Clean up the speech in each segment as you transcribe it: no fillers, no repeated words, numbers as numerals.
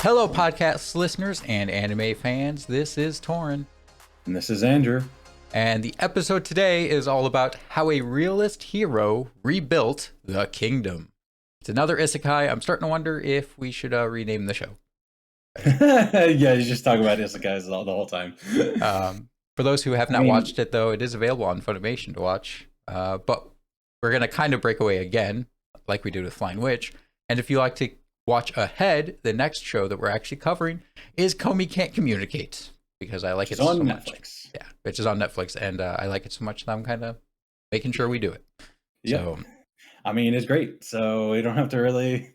Hello, podcast listeners and anime fans. This is Torin, And this is Andrew. and the episode today is all about how a realist hero rebuilt the kingdom. It's another isekai. I'm starting to wonder if we should rename the show. Yeah, you just talk about isekais the whole time. For those who have not watched it, though, it is available on Funimation to watch. But we're going to kind of break away again, like we did with Flying Witch. And if you like to watch ahead, the next show that we're actually covering is Komi Can't Communicate, because I like it so much. Netflix. Yeah, which is on Netflix, and I like it so much that I'm kind of making sure we do it. Yeah, So, I mean, it's great. So we don't have to really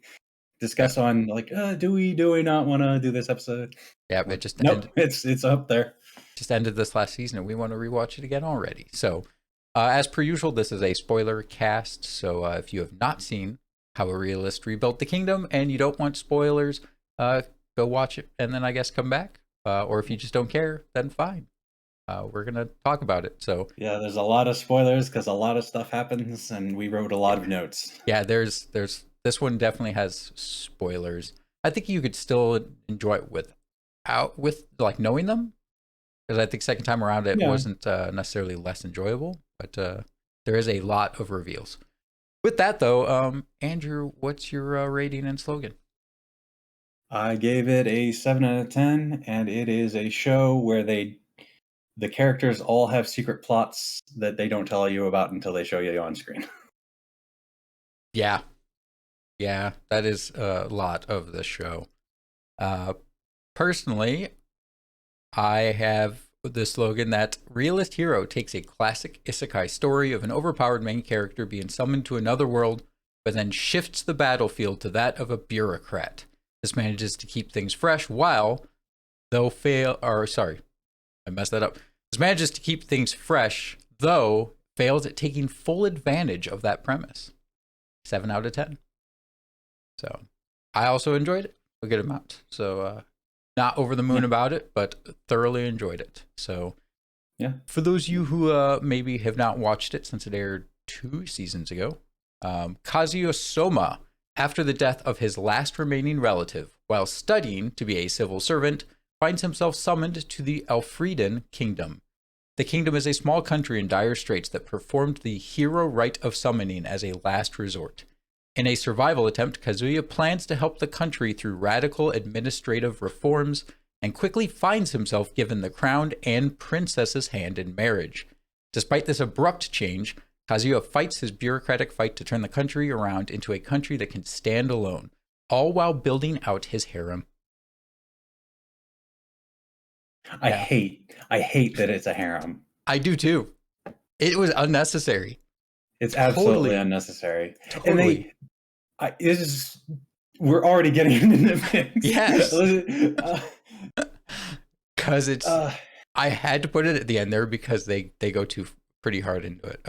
discuss on like, do we not want to do this episode? yeah, it just it's up there. Just ended this last season, and we want to rewatch it again already. So, as per usual, this is a spoiler cast. So, if you have not seen How a Realist Rebuilt the Kingdom and you don't want spoilers, go watch it and then I guess come back. Or if you just don't care, then fine. We're gonna talk about it. So yeah, there's a lot of spoilers because a lot of stuff happens, and we wrote a lot of notes. Yeah, there's this one definitely has spoilers. I think you could still enjoy it with like knowing them, because I think second time around it wasn't necessarily less enjoyable, but there is a lot of reveals. With that though, Andrew, what's your rating and slogan? I gave it a 7 out of 10, and it is a show where the characters all have secret plots that they don't tell you about until they show you on screen. Yeah, that is a lot of the show. Personally, I have the slogan that realist hero takes a classic isekai story of an overpowered main character being summoned to another world, but then shifts the battlefield to that of a bureaucrat. This manages to keep things fresh while, I messed that up. This manages to keep things fresh, though fails at taking full advantage of that premise. 7 out of 10. So I also enjoyed it a good amount. So not over the moon about it, but thoroughly enjoyed it. So yeah, for those of you who maybe have not watched it since it aired 2 seasons ago, Kazuya Soma, after the death of his last remaining relative, while studying to be a civil servant, finds himself summoned to the Elfrieden Kingdom. The kingdom is a small country in dire straits that performed the hero rite of summoning as a last resort. In a survival attempt, Kazuya plans to help the country through radical administrative reforms and quickly finds himself given the crown and princess's hand in marriage. Despite this abrupt change, Kazuya fights his bureaucratic fight to turn the country around into a country that can stand alone, all while building out his harem. I hate that it's a harem. I do too. It was unnecessary. It's absolutely unnecessary. Totally. And we're already getting into the mix. Yes. Because it's, I had to put it at the end there because they go too pretty hard into it.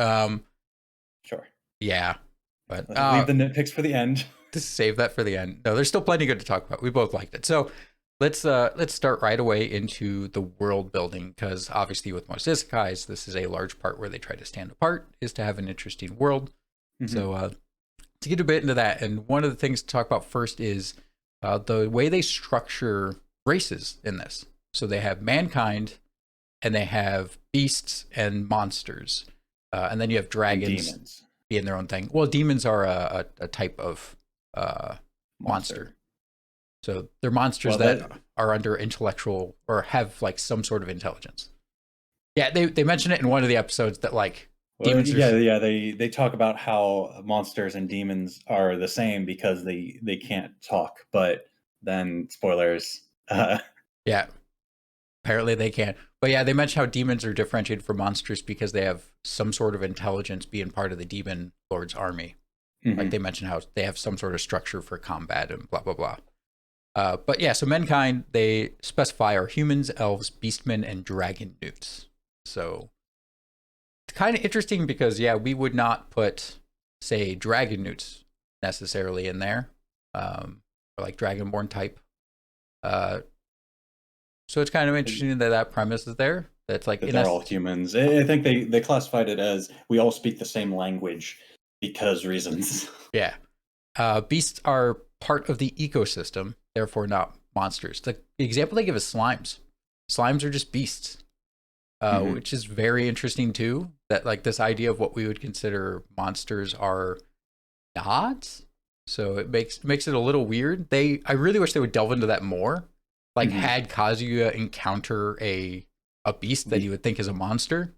Sure. Yeah. But leave the nitpicks for the end. To save that for the end. No, there's still plenty good to talk about. We both liked it. So let's start right away into the world building, because obviously with most isekais, this is a large part where they try to stand apart, is to have an interesting world. Mm-hmm. So to get a bit into that, and one of the things to talk about first is the way they structure races in this. So they have mankind, and they have beasts and monsters, and then you have dragons demons being their own thing. Well, demons are a type of monster. So they're monsters that are under intellectual or have like some sort of intelligence. Yeah, they mention it in one of the episodes that like demons. They talk about how monsters and demons are the same because they can't talk. But then spoilers. Yeah, apparently they can. But yeah, they mention how demons are differentiated from monsters because they have some sort of intelligence, being part of the demon lord's army. Mm-hmm. Like they mention how they have some sort of structure for combat and blah blah blah. But yeah, so mankind, they specify are humans, elves, beastmen, and dragon newts. So it's kind of interesting because, yeah, we would not put, say, dragon newts necessarily in there, or like dragonborn type. So it's kind of interesting that premise is there. That's like they're all humans. I think they classified it as we all speak the same language because reasons. Yeah. Beasts are part of the ecosystem, therefore not monsters. The example they give is slimes. Slimes are just beasts, which is very interesting too. That like this idea of what we would consider monsters are not. So it makes it a little weird. I really wish they would delve into that more. Like had Kazuya encounter a beast that you would think is a monster.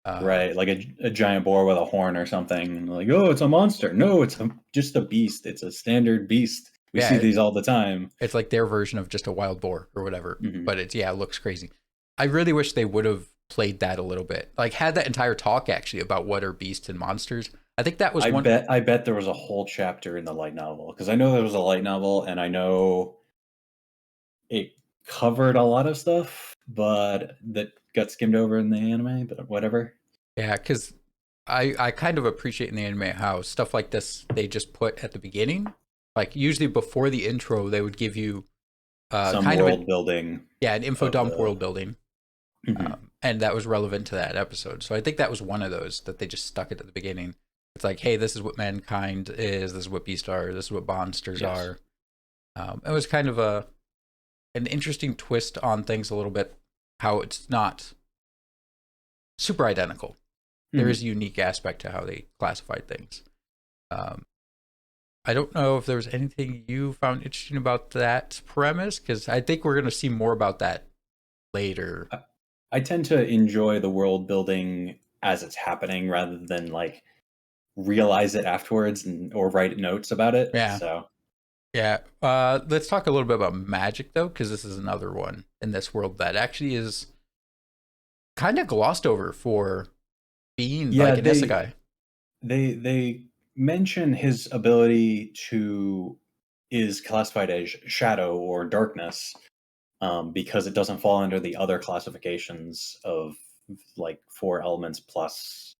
Right, like a giant boar with a horn or something. And like, oh, it's a monster. No, it's just a beast. It's a standard beast. We see these all the time. It's like their version of just a wild boar or whatever. But it looks crazy. I really wish they would have played that a little bit. Like had that entire talk actually about what are beasts and monsters. I think that was I bet there was a whole chapter in the light novel, because I know there was a light novel and I know it covered a lot of stuff, but that got skimmed over in the anime, but whatever. Yeah, because I kind of appreciate in the anime how stuff like this they just put at the beginning. Like usually before the intro, they would give you some kind world of building. Yeah, an info dump world building. And that was relevant to that episode. So I think that was one of those that they just stuck it at the beginning. It's like, hey, this is what mankind is. This is what beasts are. This is what monsters are. It was kind of an interesting twist on things a little bit, how it's not super identical. There is a unique aspect to how they classified things. I don't know if there was anything you found interesting about that premise, because I think we're going to see more about that later. I tend to enjoy the world building as it's happening rather than like realize it afterwards or write notes about it. Yeah. So yeah. Let's talk a little bit about magic though, because this is another one in this world that actually is kind of glossed over for being like an isekai. They mention his ability is classified as shadow or darkness, because it doesn't fall under the other classifications of like 4 elements plus,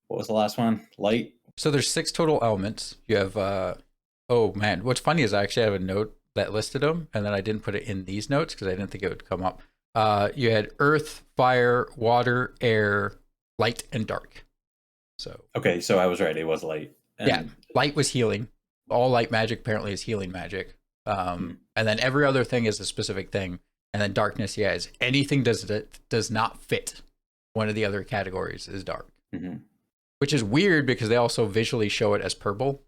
what was the last one? Light. So there's 6 total elements. You have oh man, what's funny is I actually have a note that listed them, and then I didn't put it in these notes because I didn't think it would come up. You had earth, fire, water, air, light, and dark. So okay, so I was right. It was light. And light was healing. All light magic apparently is healing magic. And then every other thing is a specific thing. And then darkness, is anything does not fit one of the other categories is dark. Which is weird because they also visually show it as purple.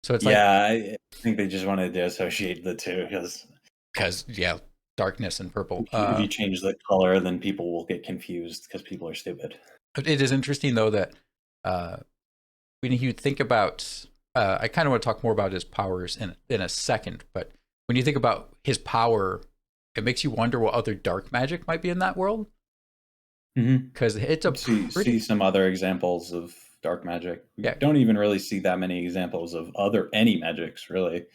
So it's I think they just wanted to associate the two because darkness and purple. If you change the color, then people will get confused because people are stupid. It is interesting though that when you think about, I kind of want to talk more about his powers in a second, but when you think about his power, it makes you wonder what other dark magic might be in that world. Because it's a see some other examples of dark magic. We don't even really see that many examples of any magics, really.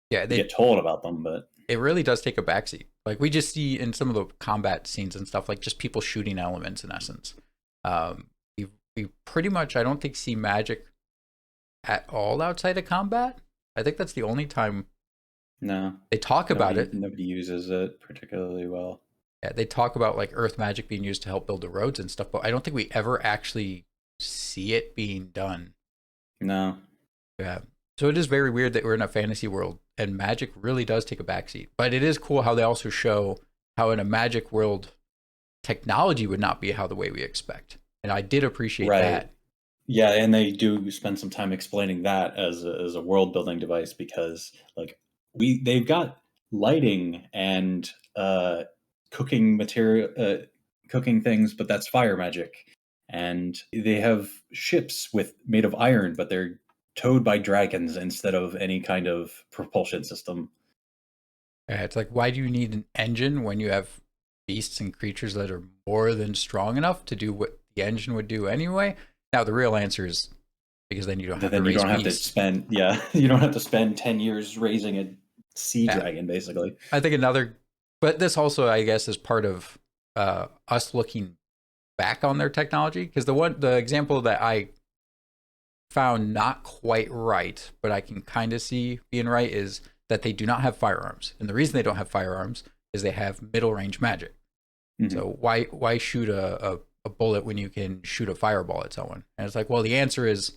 Yeah, they get told about them, but it really does take a backseat. Like we just see in some of the combat scenes and stuff, like just people shooting elements in essence. We pretty much, I don't think, see magic at all outside of combat. I think that's the only time. No, they talk about it. Nobody uses it particularly well. Yeah, they talk about like earth magic being used to help build the roads and stuff, but I don't think we ever actually see it being done. No. Yeah. So it is very weird that we're in a fantasy world and magic really does take a backseat. But it is cool how they also show how in a magic world, technology would not be how the way we expect. And I did appreciate that. Yeah, and they do spend some time explaining that as a world building device, because like they've got lighting and cooking material, cooking things, but that's fire magic. And they have ships made of iron, but they're towed by dragons instead of any kind of propulsion system. Yeah, it's like, why do you need an engine when you have beasts and creatures that are more than strong enough to do what the engine would do anyway? Now the real answer is because then you don't have to raise beasts. You don't have to spend 10 years raising a sea dragon, basically. I think but this also, I guess, is part of us looking back on their technology, because the example that I found not quite right, but I can kind of see being right, is that they do not have firearms, and the reason they don't have firearms is they have middle range magic. So why shoot a bullet when you can shoot a fireball at someone? And it's like, well, the answer is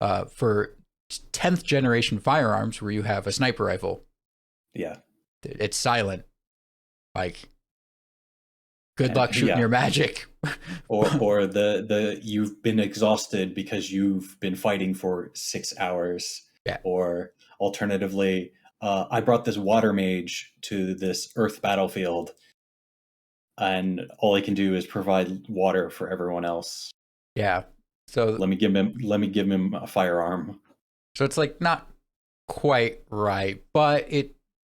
for 10th generation firearms where you have a sniper rifle. Yeah. it's silent. Like, good luck And shooting your magic. or the you've been exhausted because you've been fighting for 6 hours. Yeah. Or alternatively, I brought this water mage to this Earth battlefield, and all he can do is provide water for everyone else. Yeah. So Let me give him a firearm. it's like not quite right, but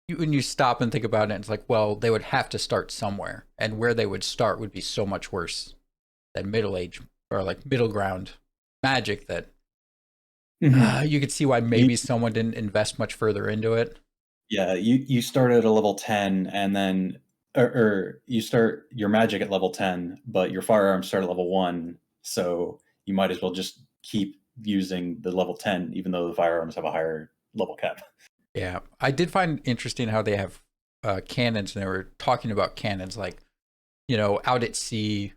when you stop and think about it, it's like, well, they would have to start somewhere, and where they would start would be so much worse than middle age or like middle ground magic that you could see why maybe someone didn't invest much further into it. Yeah, you start at a level 10, and then or you start your magic at level 10, but your firearms start at level 1, so you might as well just keep using the level 10 even though the firearms have a higher level cap. Yeah, I did find interesting how they have cannons, and they were talking about cannons like, out at sea,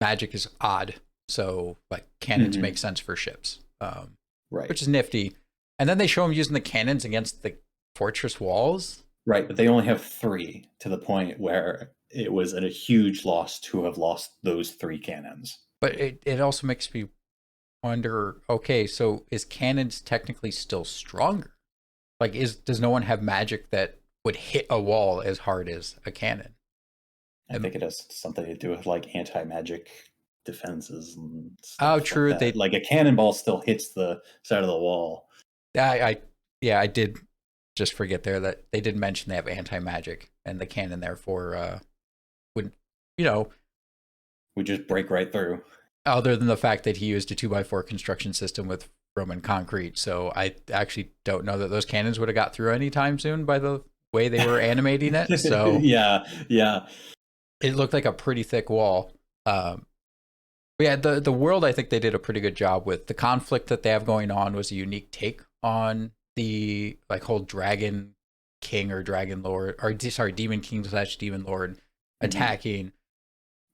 magic is odd, so like cannons make sense for ships, Right. which is nifty. And then they show them using the cannons against the fortress walls. Right, but they only have 3, to the point where it was a huge loss to have lost those 3 cannons. But it also makes me wonder, okay, so is cannons technically still stronger? Like, does no one have magic that would hit a wall as hard as a cannon? I think it has something to do with like anti-magic defenses and Oh, stuff true. like that. Like a cannonball still hits the side of the wall. I did just forget there that they did mention they have anti-magic, and the cannon therefore would, We just break right through. other than the fact that he used a 2x4 construction system with Roman concrete. So I actually don't know that those cannons would have got through anytime soon by the way they were animating it. So yeah. it looked like a pretty thick wall. But yeah, the world, I think they did a pretty good job with. The conflict that they have going on was a unique take on the like whole dragon king or dragon lord, or sorry, demon king / demon lord attacking.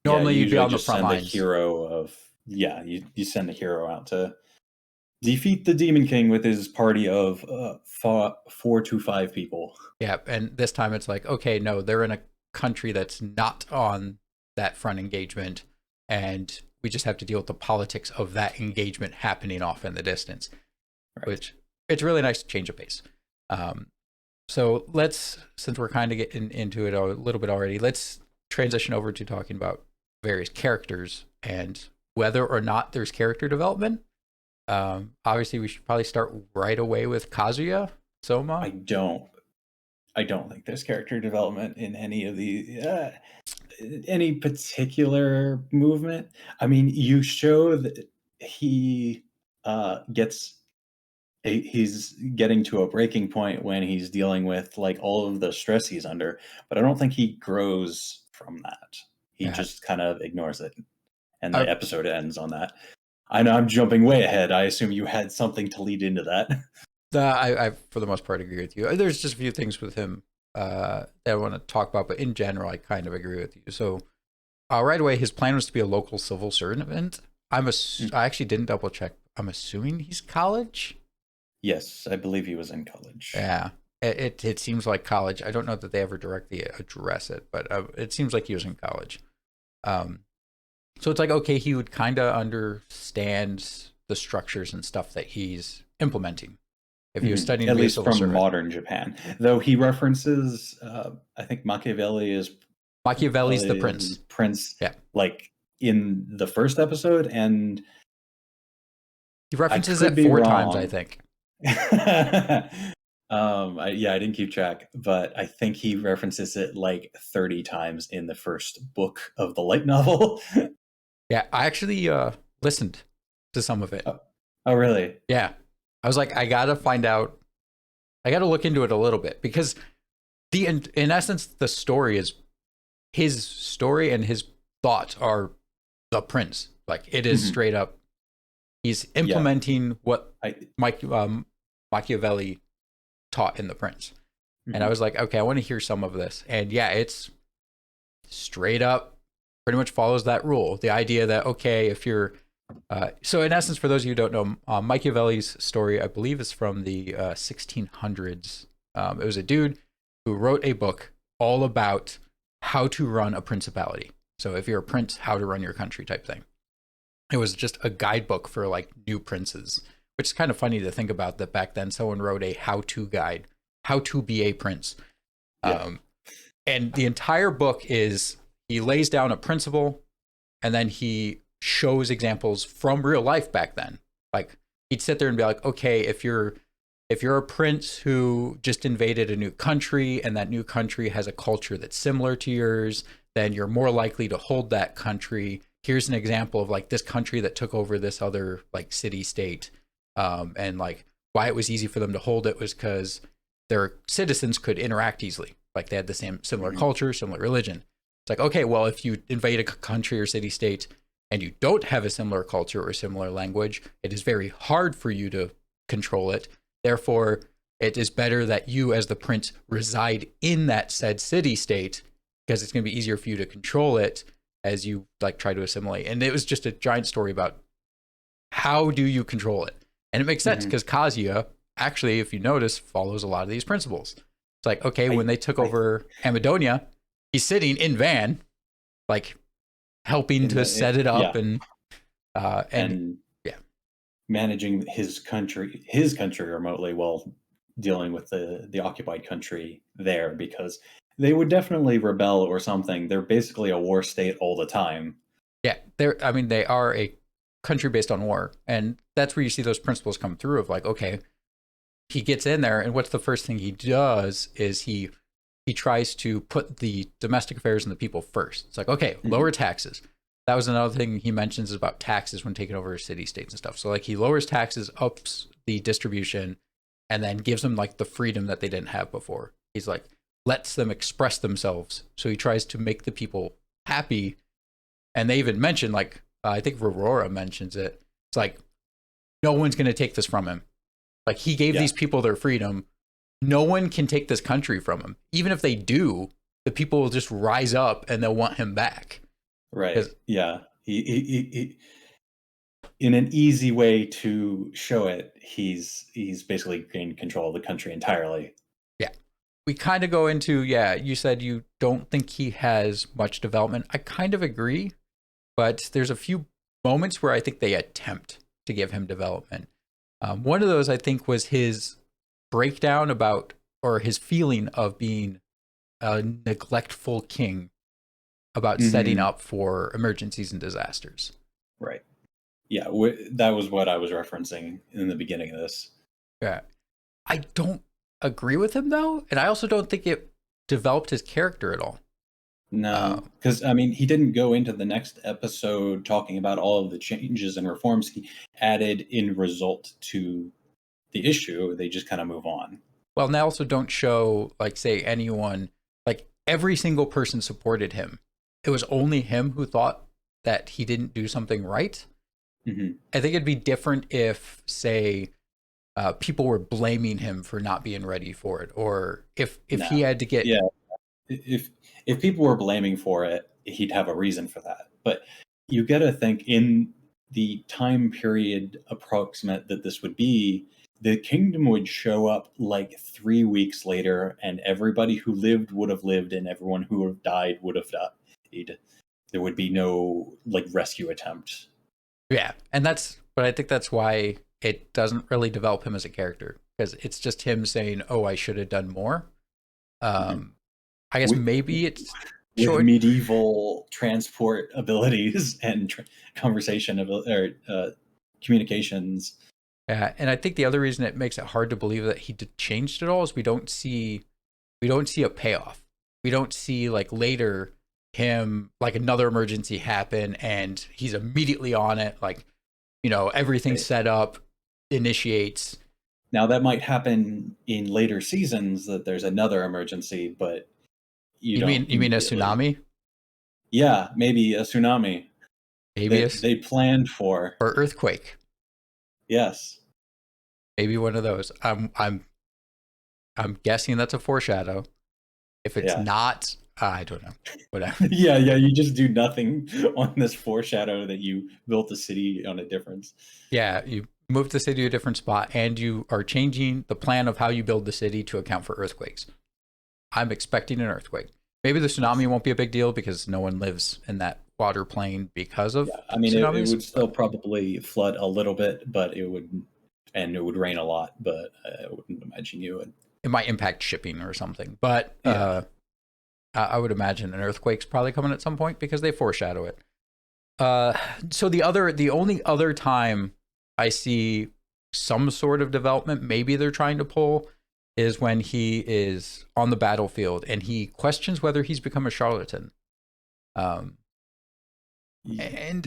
Normally you'd be on the front lines. You send a hero out to defeat the demon king with his party of 4 to 5 people. Yeah, and this time it's like, okay, no, they're in a country that's not on that front engagement, and we just have to deal with the politics of that engagement happening off in the distance, Right. which it's really nice to change of pace. So since we're kind of getting into it a little bit already, let's transition over to talking about various characters and whether or not there's character development. Obviously, we should probably start right away with Kazuya Soma. I don't think there's character development in any of the any particular movement. I mean, you show that he he's getting to a breaking point when he's dealing with like all of the stress he's under, but I don't think he grows from that. He just kind of ignores it, and the episode ends on that. I know I'm jumping way ahead. I assume you had something to lead into that. I for the most part agree with you. There's just a few things with him that I want to talk about, but in general, I kind of agree with you. So right away, his plan was to be a local civil servant. I actually didn't double check. I'm assuming he's college. Yes, I believe he was in college. Yeah, it seems like college. I don't know that they ever directly address it, but it seems like he was in college. So it's like, okay, he would kind of understand the structures and stuff that he's implementing if he was studying at least from modern Japan. Though he references, I think Machiavelli's the prince. Yeah, like in the first episode, and he references it 4 times, I think. I didn't keep track, but I think he references it like 30 times in the first book of the light novel. Yeah, I actually listened to some of it. Oh, really? Yeah. I was like, I got to find out. I got to look into it a little bit, because in essence, the story is his story, and his thoughts are the prince. Like, it is straight up. He's implementing what Machiavelli taught in The Prince. And I was like, okay, I want to hear some of this. And yeah, it's straight up pretty much follows that rule. The idea that, okay, if you're so in essence, for those of you who don't know, Machiavelli's story, I believe, is from the 1600s. It was a dude who wrote a book all about how to run a principality. So if you're a prince, how to run your country type thing. It was just a guidebook for like new princes, which is kind of funny to think about that back then someone wrote a how-to guide, how to be a prince. Yeah. And the entire book is he lays down a principle and then he shows examples from real life back then. Like he'd sit there and be like, okay, if you're a prince who just invaded a new country and that new country has a culture that's similar to yours, then you're more likely to hold that country. Here's an example of like this country that took over this other like city state. And like why it was easy for them to hold it was because their citizens could interact easily. Like they had the similar culture, similar religion. It's like, okay, well, if you invade a country or city state and you don't have a similar culture or similar language, it is very hard for you to control it. Therefore, it is better that you as the prince reside in that said city state because it's going to be easier for you to control it as you like try to assimilate. And it was just a giant story about how do you control it? And it makes sense because Kazuya actually, if you notice, follows a lot of these principles. It's like, okay, when they took over Amadonia, he's sitting in Van, like helping to set it up and managing his country remotely while dealing with the occupied country there, because they would definitely rebel or something. They're basically a war state all the time. Yeah, they are a country based on war, and that's where you see those principles come through of like, okay, he gets in there, and what's the first thing he does is he tries to put the domestic affairs and the people first. It's like, okay, lower taxes. That was another thing he mentions about taxes when taking over city states and stuff. So like he lowers taxes, ups the distribution, and then gives them like the freedom that they didn't have before. He's like, lets them express themselves. So he tries to make the people happy. And they even mention like, I think Aurora mentions it. It's like, no one's going to take this from him. Like he gave these people their freedom. No one can take this country from him. Even if they do, the people will just rise up and they'll want him back. Right. Yeah. He in an easy way to show it, he's basically gained control of the country entirely. Yeah. We kind of go into, you said you don't think he has much development. I kind of agree, but there's a few moments where I think they attempt to give him development. One of those, I think, was his breakdown about, or his feeling of being a neglectful king about setting up for emergencies and disasters. Right. Yeah, that was what I was referencing in the beginning of this. Yeah. I don't agree with him, though, and I also don't think it developed his character at all. No, because I mean, he didn't go into the next episode talking about all of the changes and reforms he added in result to the issue. They just kind of move on. Well, and they also don't show, like, say, anyone, like, every single person supported him. It was only him who thought that he didn't do something right. I think it'd be different if, say, people were blaming him for not being ready for it, or if he had to get if people were blaming for it, he'd have a reason for that. But you got to think in the time period approximate that this would be, the kingdom would show up like 3 weeks later, and everybody who lived would have lived, and everyone who would have died would have died. There would be no like rescue attempt. Yeah, and but I think that's why it doesn't really develop him as a character, because it's just him saying, "Oh, I should have done more." I guess maybe it's with medieval transport abilities and conversation communications. Yeah, and I think the other reason it makes it hard to believe that he changed it all is we don't see a payoff. We don't see like later him like another emergency happen and he's immediately on it, like, everything's set up, initiates. Now that might happen in later seasons, that there's another emergency, but you mean a tsunami? Yeah, maybe a tsunami. Maybe they planned for, or earthquake. Yes, maybe one of those. I'm guessing that's a foreshadow. If it's not, I don't know. Whatever. yeah. You just do nothing on this foreshadow that you built the city on a difference. Yeah, you moved the city to a different spot, and you are changing the plan of how you build the city to account for earthquakes. I'm expecting an earthquake. Maybe the tsunami won't be a big deal because no one lives in that water plane because of Yeah, I mean, it tsunamis. would still probably flood a little bit, but it would rain a lot. But I wouldn't imagine you would. It might impact shipping or something. But Yeah, I would imagine an earthquake's probably coming at some point because they foreshadow it. Uh, so the only other time I see some sort of development, maybe they're trying to pull, is when he is on the battlefield and he questions whether he's become a charlatan. Um, and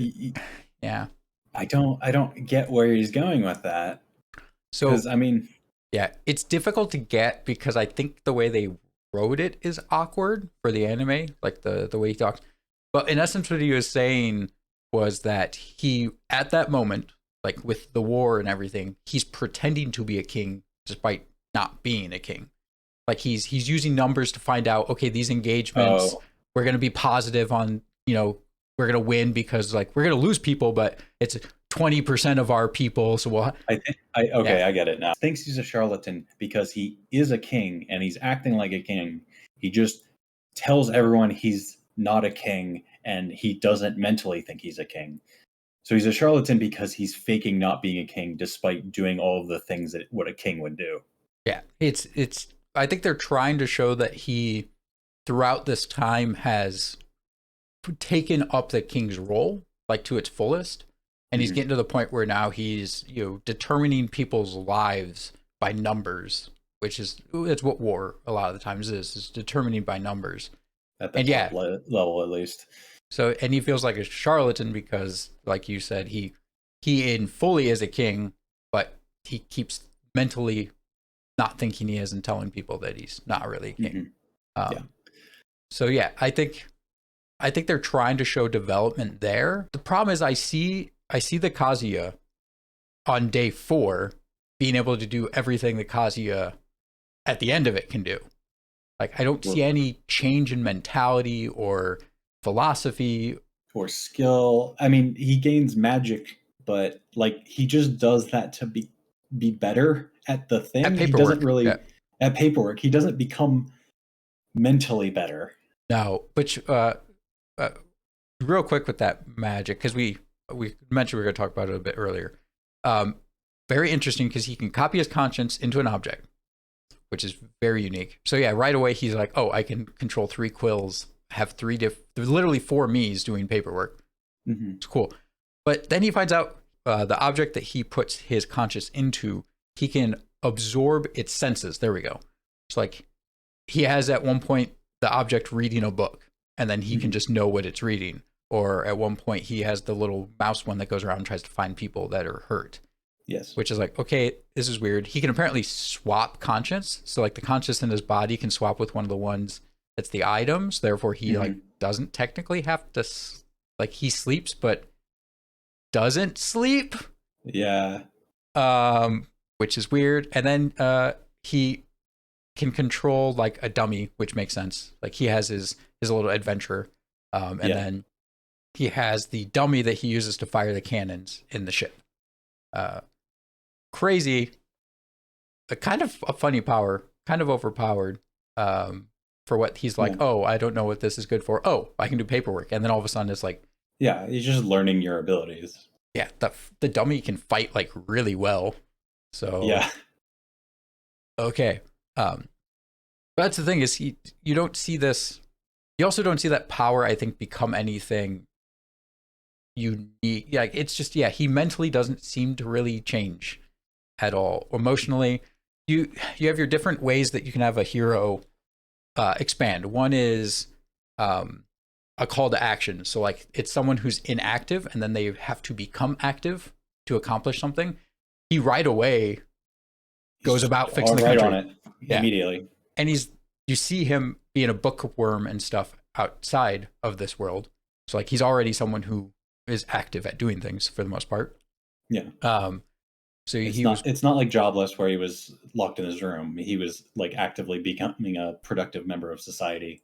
yeah, I don't get where he's going with that. so Because I mean, yeah, it's difficult to get because I think the way they wrote it is awkward for the anime, like the way he talks. But in essence, what he was saying was that he, at that moment, like with the war and everything, he's pretending to be a king despite not being a king. Like he's using numbers to find out, okay, these engagements, oh, we're going to be positive on, we're going to win because like we're going to lose people, but it's 20% of our people. So we'll, okay, yeah, I get it now. Thinks he's a charlatan because he is a king and he's acting like a king. He just tells everyone he's not a king and he doesn't mentally think he's a king. So he's a charlatan because he's faking not being a king despite doing all of the things that what a king would do. yeah, I think they're trying to show that he, throughout this time, has taken up the king's role like to its fullest, and he's Mhm. getting to the point where now he's determining people's lives by numbers, which is it's what war a lot of the times is determining by numbers. At the And top yeah, level at least. so and he feels like a charlatan because, like you said, he in fully is a king, but he keeps mentally not thinking he is and telling people that he's not really a king. Mhm. Yeah. Um, so yeah, I think they're trying to show development there. The problem is I see the Kazuya on day 4 being able to do everything the Kazuya at the end of it can do. Like I don't Or, see any change in mentality or philosophy. or skill. I mean, he gains magic, but like he just does that to be better at the At thing. He doesn't paperwork. Yeah. really at paperwork. He doesn't become mentally better. No, but uh, real quick with that magic, because we mentioned we were going to talk about it a bit earlier. Um, Very interesting because he can copy his conscience into an object, which is very unique. So yeah, right away he's like, oh, I can control 3 quills, have there's literally 4 me's doing paperwork. Mm-hmm. It's cool. But then he finds out the object that he puts his conscience into, he can absorb its senses. There we go. It's like he has at one point the object reading a book, and then he can just know what it's reading. Or at one point he has the little mouse one that goes around and tries to find people that are hurt. Yes. Which is like, okay, this is weird. He can apparently swap conscience. So like the conscience in his body can swap with one of the ones that's the items. Therefore he like doesn't technically have to like he sleeps but doesn't sleep. Yeah. Which is weird. And then he can control like a dummy, which makes sense. Like he has his little adventure. And then he has the dummy that he uses to fire the cannons in the ship. Crazy, a kind of a funny power, kind of overpowered for what he's like. Oh, I don't know what this is good for. Oh, I can do paperwork, and then all of a sudden it's like, yeah, you're just learning your abilities. yeah, the dummy can fight like really well. So yeah, okay, but that's the thing is you don't see this. You also don't see that power, I think, become anything unique. Yeah, it's just he mentally doesn't seem to really change at all. Emotionally, you have your different ways that you can have a hero expand. One is a call to action. So like it's someone who's inactive and then they have to become active to accomplish something. He right away goes about fixing the country. On it immediately. And you see him being a bookworm and stuff outside of this world. So like he's already someone who is active at doing things for the most part. Yeah. So it's not like Jobless where he was locked in his room. He was like actively becoming a productive member of society.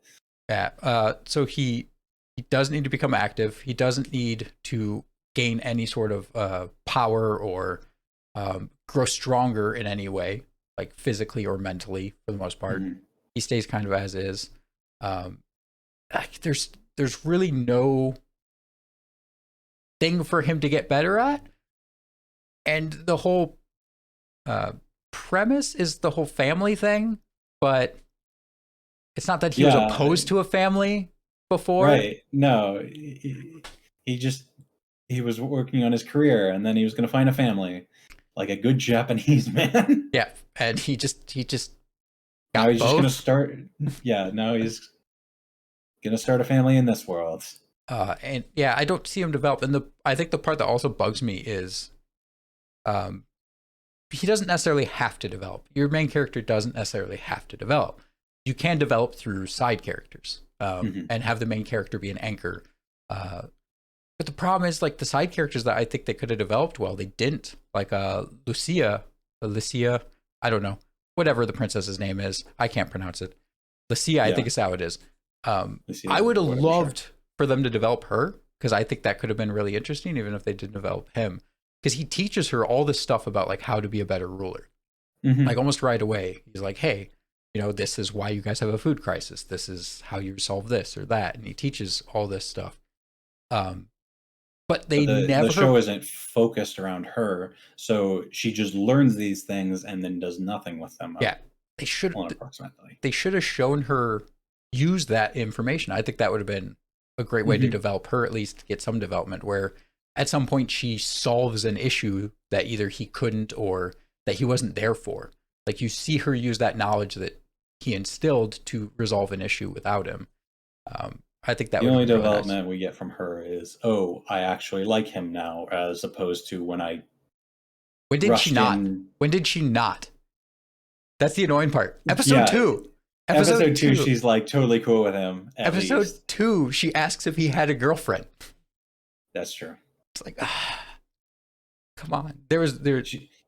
Yeah. So he doesn't need to become active. He doesn't need to gain any sort of power or grow stronger in any way, like physically or mentally for the most part. he stays kind of as is. Um, like, there's really no thing for him to get better at, and the whole uh, premise is the whole family thing, but it's not that he was Yeah, opposed to a family before. right. No, he just he was working on his career, and then he was going to find a family, like a good Japanese man. Yeah, and he just Now got he's just going to both. start. Yeah, now he's going to start a family in this world. And yeah, I don't see him develop. And I think the part that also bugs me is, um, he doesn't necessarily have to develop. Your main character doesn't necessarily have to develop. You can develop through side characters, Mhm. and have the main character be an anchor. But the problem is, like, the side characters that I think they could have developed well, they didn't. Like Lucia, I don't know, whatever the princess's name is, I can't pronounce it. Lucia, I Yeah, think is how it is. I Lucia, would have whatever. Sure. loved for them to develop her, because I think that could have been really interesting, even if they didn't develop him, because he teaches her all this stuff about like how to be a better ruler. Like Hmm. almost right away, he's like, "Hey, this is why you guys have a food crisis. This is how you solve this or that," and he teaches all this stuff. Um, but But they the never, show isn't focused around her, so she just learns these things and then does nothing with them. yeah, they should Well, approximately. they should have shown her use that information. I think that would have been a great way to Hmm. develop her, at least get some development where at some point she solves an issue that either he couldn't or that he wasn't there for. Like, you see her use that knowledge that he instilled to resolve an issue without him. I think that The would have only been really nice. development we get from her is, oh, I actually like him now, as opposed to when I When did she rushed not? in. When did she not? That's the annoying part. Episode Yeah, 2. Episode episode two, 2. she's like totally cool with him. At Episode least 2, she asks if he had a girlfriend. that's true. It's like, come on. There.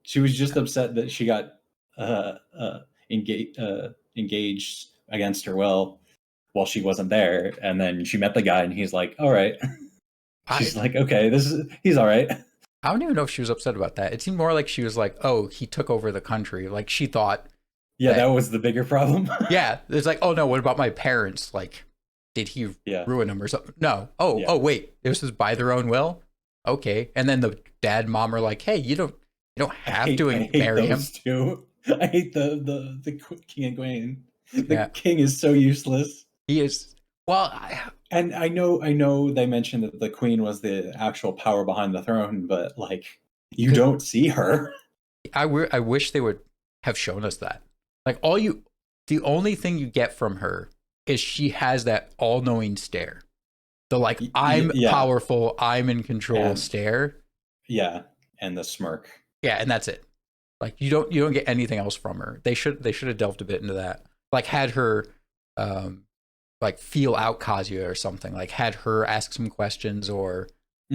She was just upset that she got uh, uh, engaged against her will while she wasn't there, and then she met the guy, and he's like, "All right." I She's like, "Okay, he's all right." I don't even know if she was upset about that. It seemed more like she was like, oh, he took over the country. Like, she thought Yeah, that that, was the bigger problem. yeah, it's like, oh no, what about my parents? Like, did he Yeah, ruin them or something? No. Oh, yeah. oh wait, this was by their own will. Okay. And then the dad and mom are like, hey, you don't have to I hate marry him. those two. I hate the king and queen. The Yeah, king is so useless. he is. Well, And I know they mentioned that the queen was the actual power behind the throne, but like you because don't see her. I wish they would have shown us that. Like, the only thing you get from her is she has that all-knowing stare. The like, I'm Yeah, powerful, I'm in control and stare. yeah, and the smirk. Yeah, and that's it. Like, you don't get anything else from her. They should have delved a bit into that. Like, had her um like feel out Kazuya or something. Like, had her ask some questions or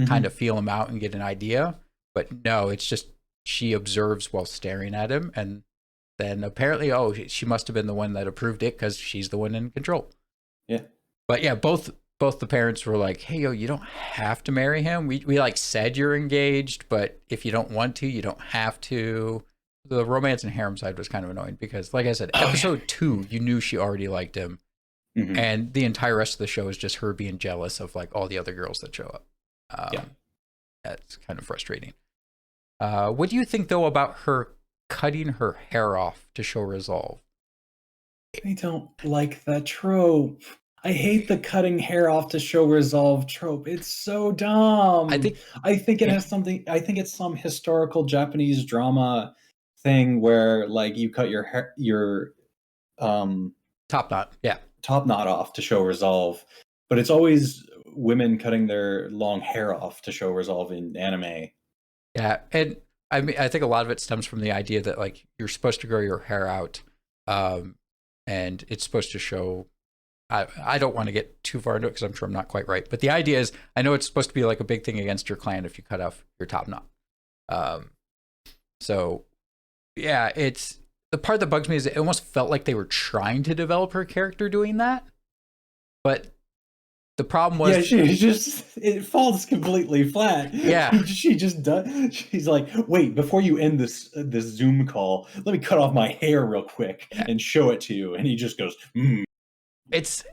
kind Hmm. of feel him out and get an idea. But no, it's just she observes while staring at him, and then apparently, oh, she must have been the one that approved it because she's the one in control. Yeah. But yeah, both the parents were like, "Hey, yo, you don't have to marry him. We like said you're engaged, but if you don't want to, you don't have to." The romance and harem side was kind of annoying because, like I said, Oh yeah. episode 2, you knew she already liked him, Hmm. and the entire rest of the show is just her being jealous of like all the other girls that show up. Yeah. That's kind of frustrating. What do you think though about her cutting her hair off to show resolve? I don't like that trope. I hate the cutting hair off to show resolve trope. It's so I dumb. think, I think it yeah, has something. I think it's some historical Japanese drama thing where like you cut your um top knot. Yeah, top knot off to show resolve, but it's always women cutting their long hair off to show resolve in anime. yeah, and I mean, I think a lot of it stems from the idea that like you're supposed to grow your hair out, um, and it's supposed to show. I don't want to get too far into it because I'm sure I'm not quite right, but the idea is I know it's supposed to be like a big thing against your clan if you cut off your top knot. Um, so yeah, it's the part that bugs me is it almost felt like they were trying to develop her character doing that, but The problem Yeah, was, it falls completely flat. yeah, She just does. She's like, wait, before you end this Zoom call, let me cut off my hair real quick and show it to you. And he just goes, it's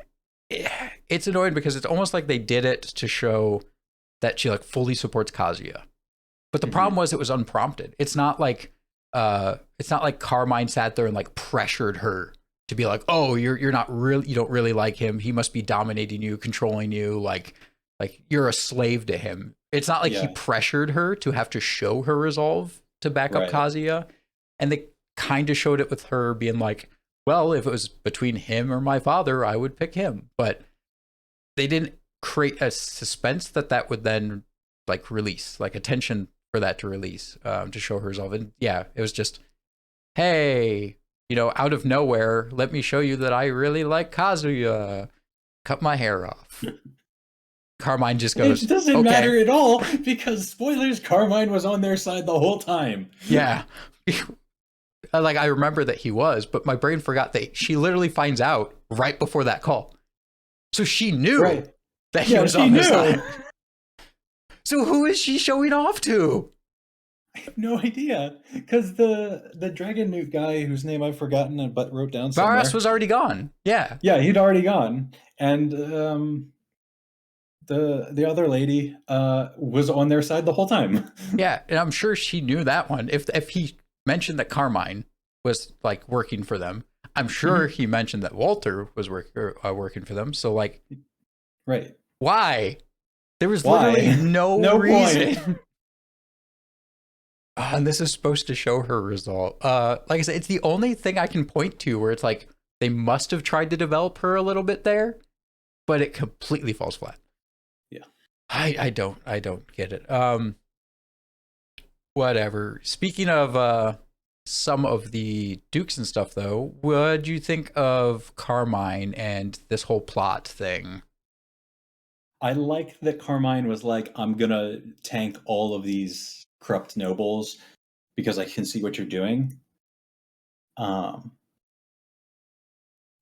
it's annoying because it's almost like they did it to show that she like fully supports Kazuya. But the problem was it was unprompted. It's not like Carmine sat there and like pressured her to be like, oh, you're not really, you don't really like him. He must be dominating you, controlling you, like you're a slave to him. It's not like he pressured her to have to show her resolve to back up Kazuya. And they kind of showed it with her being like, well, if it was between him or my father, I would pick him. But they didn't create a suspense that would then like release, like a tension for that to release, to show her resolve. And yeah, it was just, hey, out of nowhere, let me show you that I really like Kazuya. Cut my hair off. Carmine just goes, it doesn't okay. matter at all because spoilers, Carmine was on their side the whole time. Yeah. Like, I remember that he was, but my brain forgot that she literally finds out right before that call. So she knew that he was on her side. So who is she showing off to? I have no idea, because the dragon newt guy whose name I've forgotten but wrote down somewhere. Varus was already gone. Yeah, he'd already gone, and the other lady was on their side the whole time. Yeah, and I'm sure she knew that one. If he mentioned that Carmine was like working for them, I'm sure he mentioned that Walter was working for them. So like, why? There was literally no reason. And this is supposed to show her resolve. Like I said, it's the only thing I can point to where it's like they must have tried to develop her a little bit there, but it completely falls flat. Yeah, I don't get it. Whatever. Speaking of some of the dukes and stuff, though, what'd you think of Carmine and this whole plot thing? I like that Carmine was like, I'm gonna tank all of these corrupt nobles because I can see what you're doing.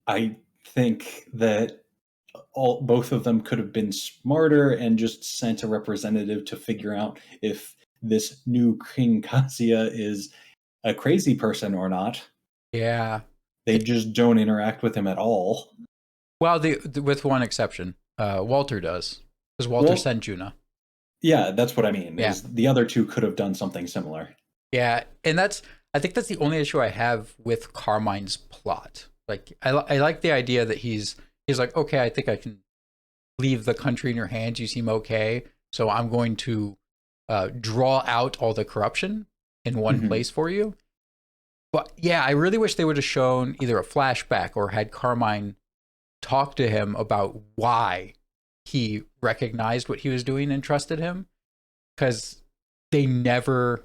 I think that both of them could have been smarter and just sent a representative to figure out if this new King Kazuya is a crazy person or not. Yeah. They just don't interact with him at all. Well, with one exception. Walter does. Because Walter sent Juna. Yeah, that's what I mean. Yeah. The other two could have done something similar. Yeah, and I think that's the only issue I have with Carmine's plot. Like, I like the idea that he's like, okay, I think I can leave the country in your hands. You seem okay, so I'm going to draw out all the corruption in one place for you. But yeah, I really wish they would have shown either a flashback or had Carmine talk to him about why he recognized what he was doing and trusted him, because they never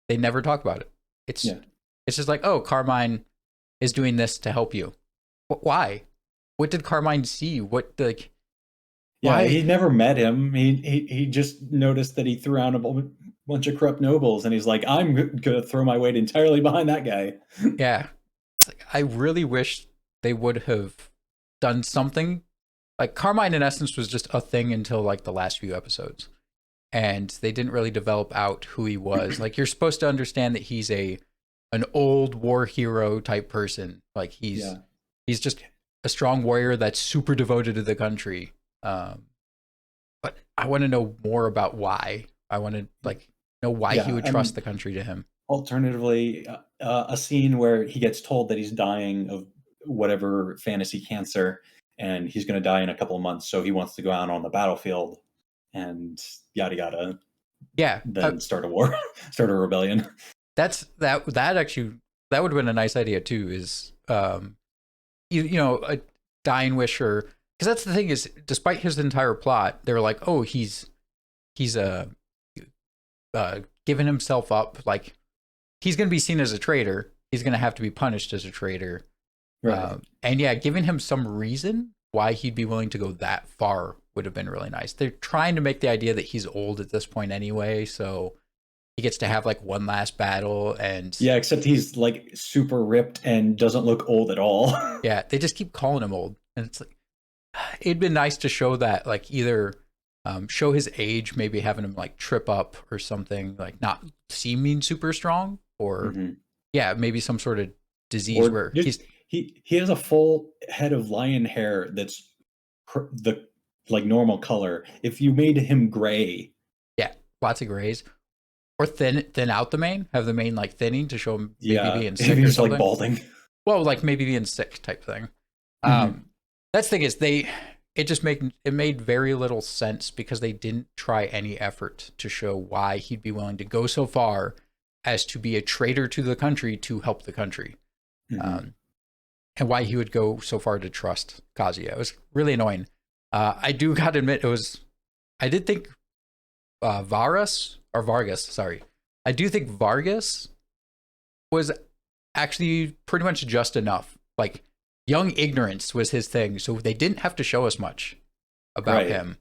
talk about it. It's just like, oh, Carmine is doing this to help you. Why? What did Carmine see? Why? He never met him. He just noticed that he threw out a bunch of corrupt nobles, and he's like, I'm gonna throw my weight entirely behind that guy. Yeah, it's like, I really wish they would have done something. Like, Carmine in essence was just a thing until like the last few episodes, and they didn't really develop out who he was. Like, you're supposed to understand that he's an old war hero type person. Like, he's just a strong warrior that's super devoted to the country. But I want to know more about why. I want to know why he would trust the country to him. Alternatively, a scene where he gets told that he's dying of whatever fantasy cancer, and he's going to die in a couple of months, so he wants to go out on the battlefield and yada yada. Yeah, then start a war, start a rebellion. That actually that would have been a nice idea too. Is a dying wisher, because that's the thing is, despite his entire plot, they were like, oh, he's given himself up, like he's going to be seen as a traitor. He's going to have to be punished as a traitor. Right. And yeah, giving him some reason why he'd be willing to go that far would have been really nice. They're trying to make the idea that he's old at this point anyway, so he gets to have like one last battle. And yeah, except he's like super ripped and doesn't look old at all. Yeah, they just keep calling him old, and it's like, it'd been nice to show that, like either show his age, maybe having him like trip up or something, like not seeming super strong, or Mhm. yeah, maybe some sort of disease Or where just he's he has a full head of lion hair that's the like normal color. If you made him gray, yeah, lots of grays, or thin out the mane, have the mane like thinning to show him maybe yeah, being if sick or he's like something. balding. Well, like maybe being sick type thing. Mhm. That's the thing is it made very little sense because they didn't try any effort to show why he'd be willing to go so far as to be a traitor to the country to help the country, Mhm. um, and why he would go so far to trust Kazuya. It was really annoying. I do got to admit, I did think Vargas, sorry. I do think Vargas was actually pretty much just enough. Like, young ignorance was his thing, so they didn't have to show us much about Right. him.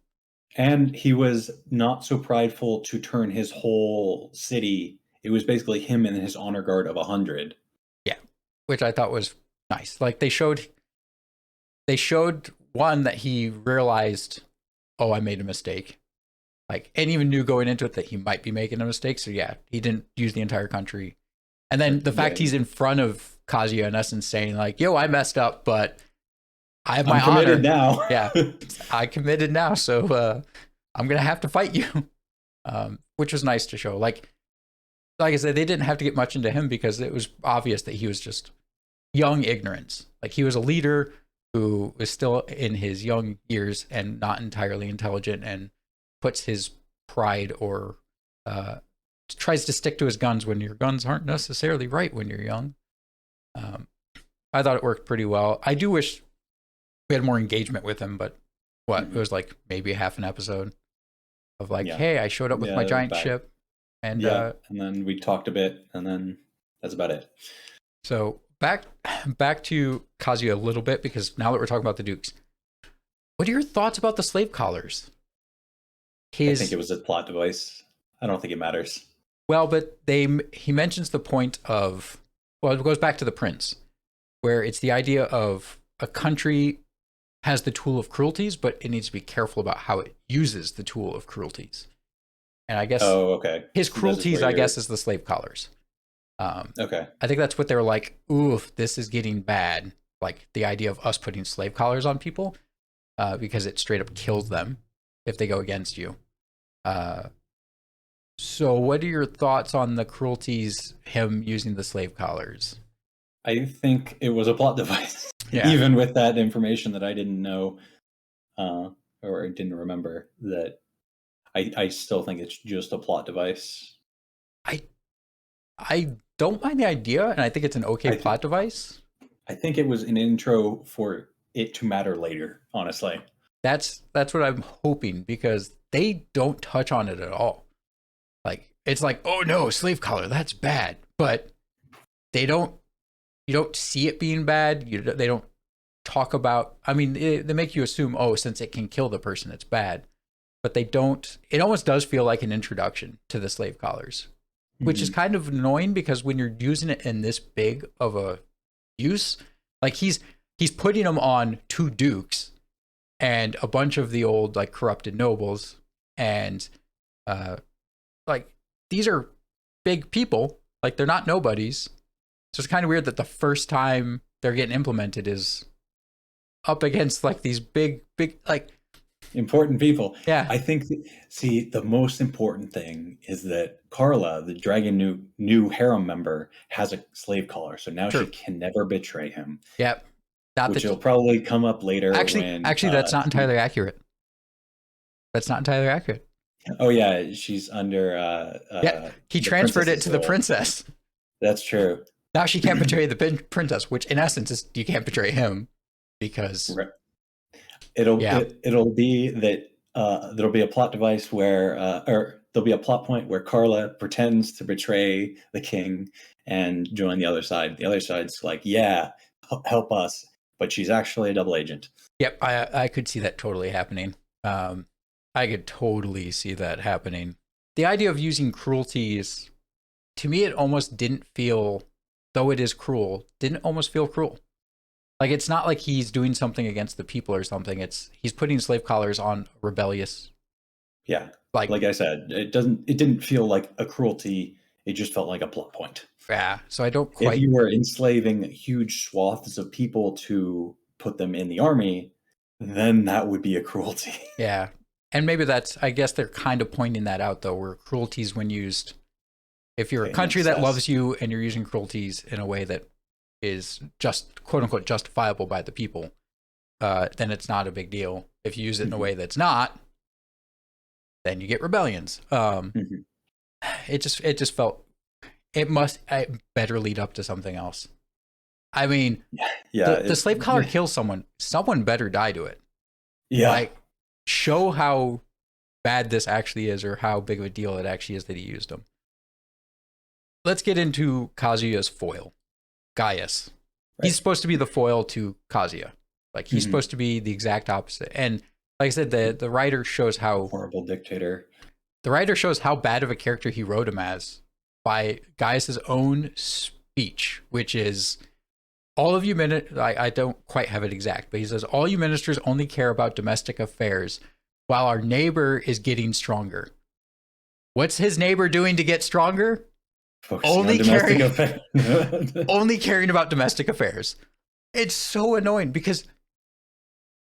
And he was not so prideful to turn his whole city. It was basically him and his honor guard of 100. Yeah, which I thought was nice. Like they showed one that he realized, oh, I made a mistake. Like, and even knew going into it that he might be making a mistake. So yeah, he didn't use the entire country. And then the Yeah, fact he's in front of Kazuya in essence saying like, yo, I messed up, but I have I'm my committed honor. now. Yeah, I committed now, so I'm gonna have to fight you, which was nice to show. Like I said, they didn't have to get much into him because it was obvious that he was just young ignorance. Like he was a leader who was still in his young years and not entirely intelligent, and puts his pride or tries to stick to his guns when your guns aren't necessarily right when you're young. Um, I thought it worked pretty well. I do wish we had more engagement with him, but it Mhm. was like maybe half an episode of like, Yeah. hey, I showed up with my Yeah, giant back. ship, and Yeah, and then we talked a bit, and then that's about it. so back to Kazuya a little bit, because now that we're talking about the Dukes, what are your thoughts about the slave collars? I think it His was a plot device. I don't think it matters. Well, but he mentions the point of, well, it goes back to the prince, where it's the idea of a country has the tool of cruelties, but it needs to be careful about how it uses the tool of cruelties. And I guess Oh, okay. his This is cruelties, where I guess, you're is the slave collars. okay. I think that's what they were like, oof, this is getting bad. Like the idea of us putting slave collars on people, because it straight up kills them if they go against you. Uh, so, what are your thoughts on the cruelties, him using the slave collars? I think it was a plot device, Yeah, even with that information that I didn't know uh, or didn't remember. That I still think it's just a plot device. I I don't mind the idea, and I think it's an okay I th- plot device. I think it was an intro for it to matter later. Honestly, That's what I'm hoping, because they don't touch on it at all. Like it's like, oh no, slave collar, that's bad, but they don't. You don't see it being bad. They don't talk about. I mean, they make you assume, oh, since it can kill the person, it's bad. But they don't. It almost does feel like an introduction to the slave collars, which is Mhm. kind of annoying because when you're using it in this big of a use, like he's putting them on two dukes and a bunch of the old like corrupted nobles, and uh like these are big people, like they're not nobodies. So it's kind of weird that the first time they're getting implemented is up against like these big like Important people. yeah, I think. See, the most important thing is that Carla, the dragon new harem member, has a slave collar, so now she true, can never betray him. yeah, not Which that will probably come up later when actually that's not entirely accurate. That's not entirely accurate. oh yeah, she's under Yeah, he the transferred it princess's to the soul. princess. That's true. Now she can't betray the princess, which in essence is you can't betray him because Right. yeah, It'll be that there'll be a plot device where or there'll be a plot point where Carla pretends to betray the king and join the other side. The other side's like, yeah, help us, but she's actually a double agent. yep, I could see that totally happening. Um, I could totally see that happening. The idea of using cruelties, to me, it almost didn't feel, though it is cruel, didn't almost feel cruel. Like it's not like he's doing something against the people or something. It's he's putting slave collars on rebellious. Yeah. Like Like I said, it didn't feel like a cruelty. It just felt like a plot point. yeah. So I don't If quite. you were enslaving huge swaths of people to put them in the army, then that would be a cruelty. Yeah. And maybe that's, I guess they're kind of pointing that out though, where cruelties when used, if you're a In country that excess. loves you and you're using cruelties in a way that is just quote unquote justifiable by the people, then it's not a big deal. If you use it in a Mhm. way that's not, then you get rebellions. Mhm. It just felt it better lead up to something else. I mean, Yeah, the slave collar kills someone. Someone better die to it. yeah, Like, show how bad this actually is, or how big of a deal it actually is that he used them. Let's get into Kazuya's foil, Gaius. He's right. supposed to be the foil to Kazuya. Like he's Mhm. supposed to be the exact opposite. And like I said, the writer shows how Horrible dictator. bad of a character he wrote him as by Gaius's own speech, which is all of you I don't quite have it exact, but he says all you ministers only care about domestic affairs while our neighbor is getting stronger. What's his neighbor doing to get stronger? Focusing on Only domestic caring affairs. only caring about domestic affairs. It's so annoying because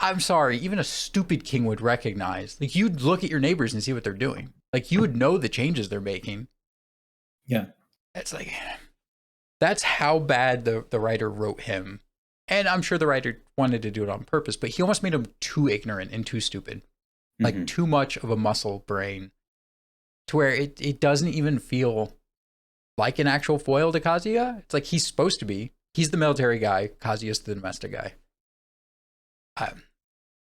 I'm sorry, even a stupid king would recognize. Like you'd look at your neighbors and see what they're doing. Like you would know the changes they're making. Yeah. It's like that's how bad the writer wrote him. And I'm sure the writer wanted to do it on purpose, but he almost made him too ignorant and too stupid. Like Mhm. too much of a muscle brain to where it doesn't even feel like an actual foil to Kazuya. It's like he's supposed to be. He's the military guy. Kazuya's the domestic guy.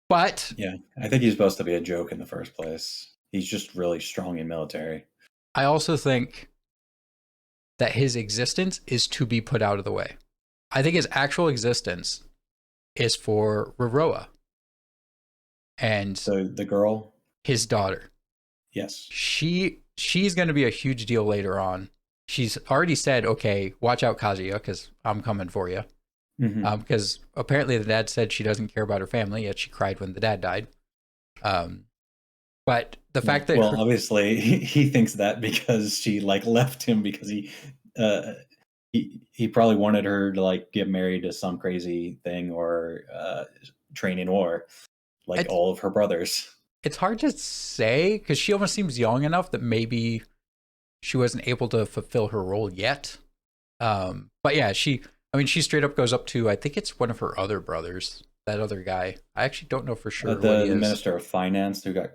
But Yeah, I think he's supposed to be a joke in the first place. He's just really strong in military. I also think that his existence is to be put out of the way. I think his actual existence is for Roroa and The girl, his daughter. yes. She's going to be a huge deal later on. She's already said, "Okay, watch out, Kazuya, because I'm coming for you." Mhm. Because apparently the dad said she doesn't care about her family, yet she cried when the dad died. Um, but the Yeah. fact that Well, her, obviously he thinks that because she like left him because uh he probably wanted her to like get married to some crazy thing or train in war like it's all of her brothers. it's hard to say because she almost seems young enough that maybe she wasn't able to fulfill her role yet. But yeah, she straight up goes up to, I think it's one of her other brothers, that other guy. I actually don't know for sure what he The is. minister of finance who got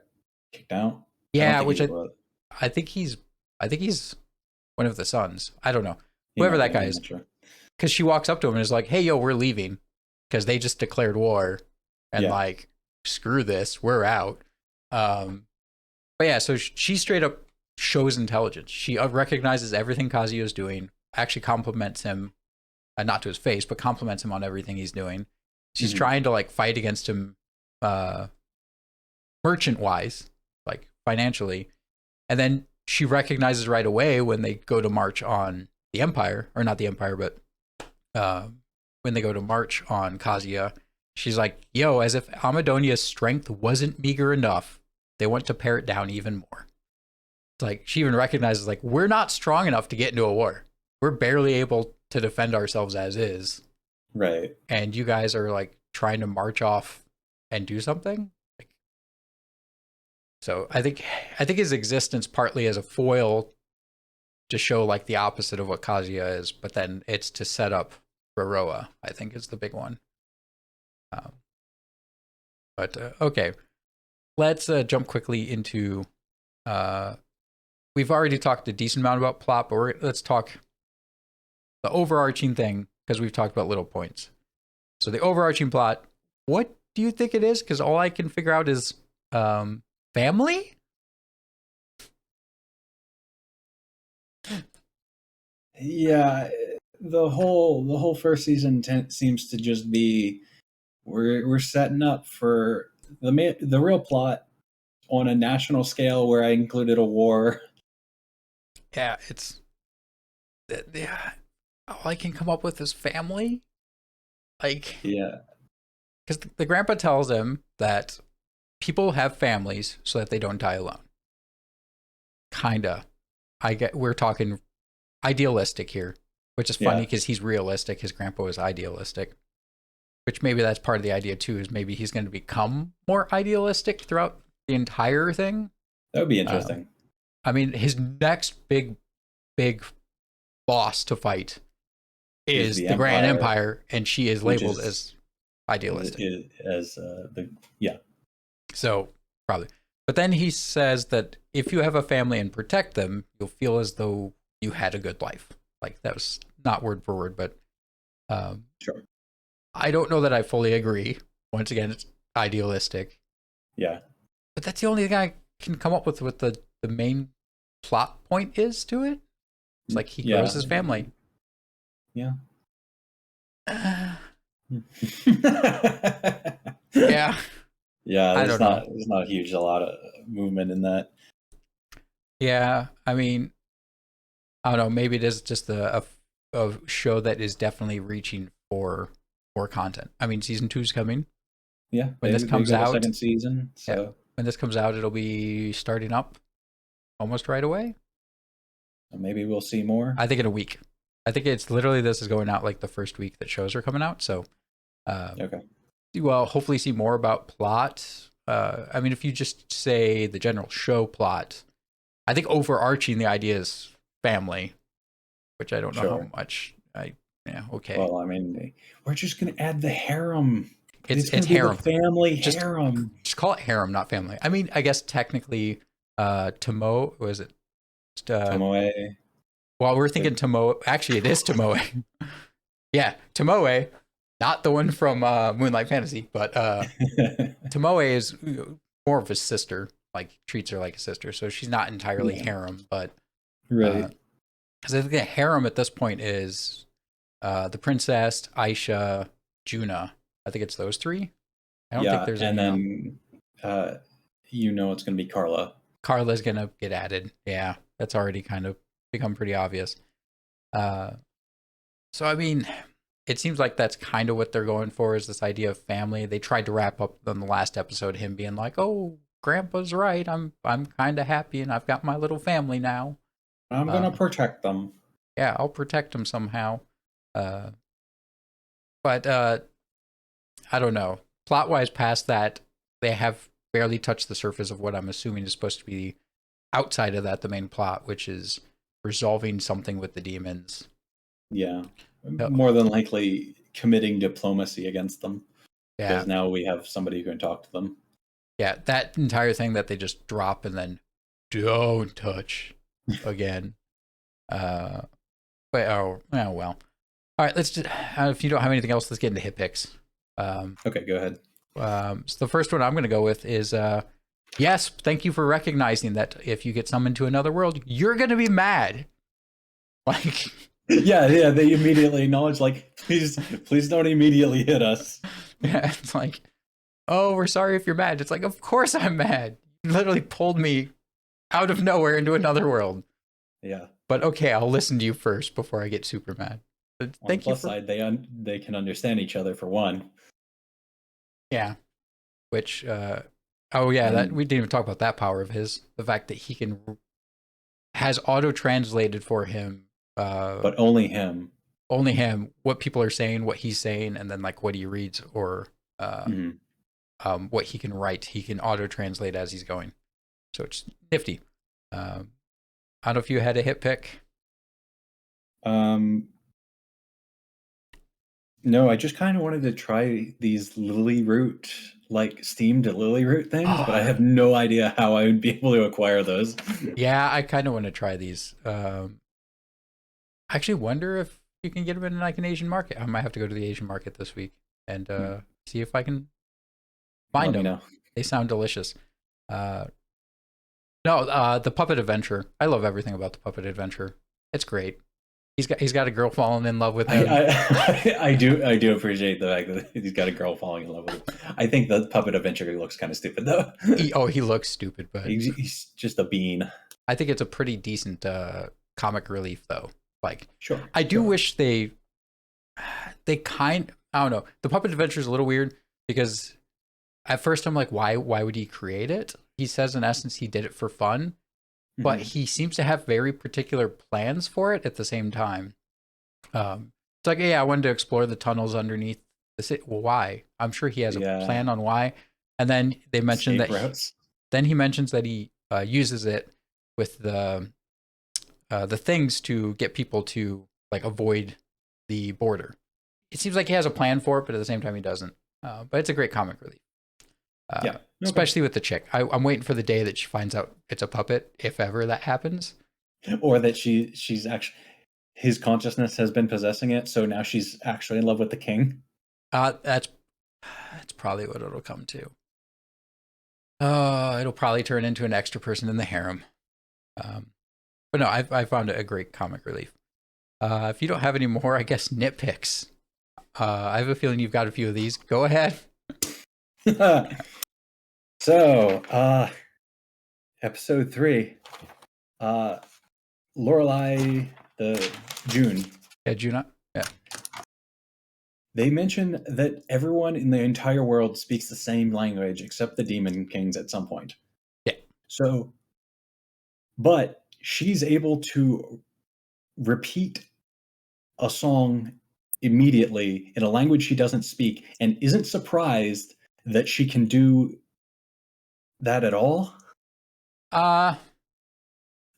kicked out. I don't Yeah, think which he's what I think he's one of the sons. I don't know. he Whoever might that be. guy I'm is. not sure. Because she walks up to him and is like, "Hey, yo, we're leaving," because they just declared war, and Yeah. like, screw this, we're out. But yeah, so she straight up shows intelligence. She recognizes everything Kazuya is doing, actually compliments him, not to his face, but compliments him on everything he's doing. She's Mhm. trying to like fight against him, merchant wise, like financially, and then she recognizes right away when they go to march on the Empire, or not the Empire, but uh, when they go to march on Kazuya, she's like, "Yo, as if Amadonia's strength wasn't meager enough, they want to pare it down even more." It's like she even recognizes like we're not strong enough to get into a war. We're barely able to defend ourselves as is, Right. and you guys are like trying to march off and do something. Like, so I think his existence partly as a foil to show like the opposite of what Kazuya is, but then it's to set up Roroa. I think is the big one. Um, but okay, let's jump quickly into. Uh, we've already talked a decent amount about plot, but let's talk the overarching thing because we've talked about little points. So the overarching plot, what do you think it is? Because all I can figure out is family. Yeah, the whole first season seems to just be we're setting up for the real plot on a national scale where I included a war. Yeah, yeah. All I can come up with is family. Like, Yeah. because the grandpa tells him that people have families so that they don't die alone. Kinda. We're talking idealistic here, which is funny Yeah. because he's realistic. His grandpa is idealistic, which maybe that's part of the idea too. Is maybe he's going to become more idealistic throughout the entire thing. That would be Um, interesting. I mean, his next big boss to fight Is is the the Grand Empire, Empire, and she is which labeled is as idealistic. as the yeah. So probably. But then he says that if you have a family and protect them, you'll feel as though you had a good life. Like that was not word for word, but Sure. I don't know that I fully agree. Once again, it's idealistic. Yeah. But that's the only thing I can come up with what the main plot point is to it. It's like he grows Yeah. his family. Yeah. Yeah. Yeah, I don't know. there's not a lot of movement in that. Yeah. I mean, I don't know. Maybe it is just a show that is definitely reaching for more content. I mean, season 2 is coming. Yeah, When this they comes got a out, second season, yeah. so When this comes out, it'll be starting up almost right away. maybe we'll see more. I think in a week. I think it's literally this is going out like the first week that shows are coming out. So, Okay. well, hopefully see more about plot. I mean, if you just say the general show plot, I think overarching the idea is family, which I don't know how Sure. much. Yeah, okay. Well, I mean, we're just gonna add the harem. It's Gonna be harem. the family Just harem. just call it harem, not family. I mean, I guess technically, Tomo was it? Tomoe. Well, we're thinking Tomoe. Actually, it is Tomoe. Yeah, Tomoe, not the one from Moonlight Fantasy, but Tomoe is more of a sister. Like treats her like a sister, so she's not entirely Yeah. harem, but Right. because I think the harem at this point is the princess, Aisha, Juna. I think it's those three. I don't think there's and any. then it's gonna be Carla. Carla's gonna get added. Yeah, that's already kind of become pretty obvious. Uh, so I mean, it seems like that's kind of what they're going for is this idea of family. They tried to wrap up on the last episode him being like, "Oh, Grandpa's right. I'm kind of happy, and I've got my little family now. I'm gonna protect them. Yeah, I'll protect them somehow." Uh, but I don't know. Plot wise, past that, they have barely touched the surface of what I'm assuming is supposed to be outside of that the main plot, which is resolving something with the demons. Yeah. Oh, More than likely committing diplomacy against them. yeah, Because now we have somebody who can talk to them. yeah, that entire thing that they just drop and then don't touch again. But oh well. All right, let's just, if you don't have anything else, let's get into hit picks. Okay, go ahead. So the first one I'm going to go with is yes, thank you for recognizing that if you get summoned to another world, you're going to be mad. Like, yeah, they immediately acknowledge, like, please don't immediately hit us. yeah, it's like, oh, we're sorry if you're mad. It's like, of course I'm mad. You literally pulled me out of nowhere into another world. Yeah. But okay, I'll listen to you first before I get super mad. But On the plus side, they can understand each other for one. Yeah. Which, oh yeah, that we didn't even talk about that power of his. The fact that he has auto translated for him. But only him. Only him. What people are saying, what he's saying, and then like what he reads or what he can write. He can auto translate as he's going. So it's nifty. I don't know if you had a hit pick. No, I just kind of wanted to try these lily root, like steamed lily root things, but I have no idea how I would be able to acquire those. Yeah, I kind of want to try these. I actually wonder if you can get them in like an Asian market. I might have to go to the Asian market this week and see if I can find them. They sound delicious. No, the Puppet Adventure. I love everything about the Puppet Adventure. It's great. He's got a girl falling in love with him. I do appreciate the fact that he's got a girl falling in love with him. I think the Puppet Adventure looks kind of stupid though. He looks stupid, but he's just a bean. I think it's a pretty decent comic relief though. Like, sure, I do wish they I don't know. The puppet adventure is a little weird because at first I'm like, why would he create it? He says in essence he did it for fun, but he seems to have very particular plans for it at the same time. It's like, yeah, I wanted to explore the tunnels underneath the city. Well, why? I'm sure he has a plan on why. And then they mentioned then he mentions that he uses it with the things to get people to like avoid the border. It seems like he has a plan for it, but at the same time he doesn't. But it's a great comic relief. Especially with the chick. I'm waiting for the day that she finds out it's a puppet, if ever that happens. Or that she's actually, his consciousness has been possessing it, so now she's actually in love with the king. That's probably what it'll come to. It'll probably turn into an extra person in the harem. But no, I found it a great comic relief. If you don't have any more, I guess nitpicks. I have a feeling you've got a few of these. Go ahead. So, episode 3, Lorelai, the June. Yeah, Juna. Yeah. They mention that everyone in the entire world speaks the same language except the Demon Kings at some point. Yeah. So, but she's able to repeat a song immediately in a language she doesn't speak and isn't surprised that she can do that at all.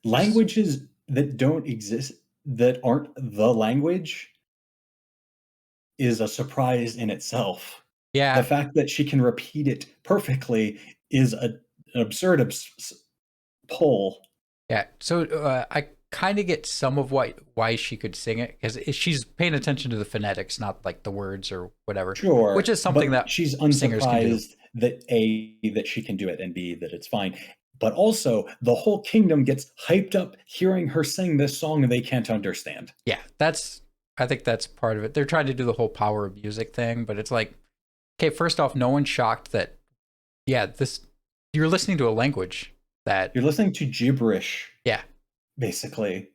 Languages that don't exist, that aren't the language, is a surprise in itself. Yeah. The fact that she can repeat it perfectly is an absurd pull. Yeah. So I kind of get some of why she could sing it, because she's paying attention to the phonetics, not like the words or whatever. Sure. Which is something that she's unsurprised that A, that she can do it, and B, that it's fine. But also, the whole kingdom gets hyped up hearing her sing this song they can't understand. Yeah, I think that's part of it. They're trying to do the whole power of music thing, but it's like, okay, first off, no one's shocked that, you're listening to a language that... You're listening to gibberish. Yeah. Basically,